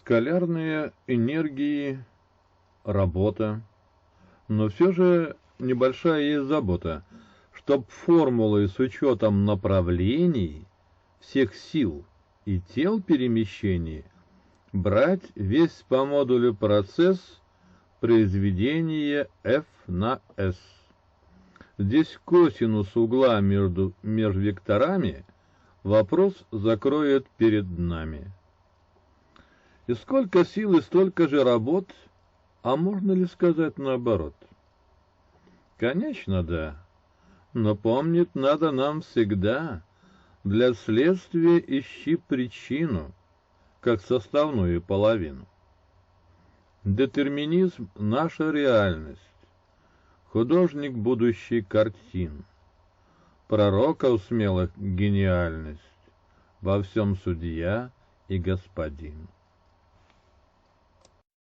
Скалярные энергии, работа. Но все же небольшая есть забота, чтоб формулы с учетом направлений всех сил и тел перемещений брать весь по модулю процесс произведения F на S. Здесь косинус угла между межвекторами вопрос закроет перед нами. И сколько сил и столько же работ, а можно ли сказать наоборот? Конечно, да, но помнить надо нам всегда: для следствия ищи причину, как составную половину. Детерминизм — наша реальность, художник будущий картин, пророков смелых гениальность, во всем судья и господин.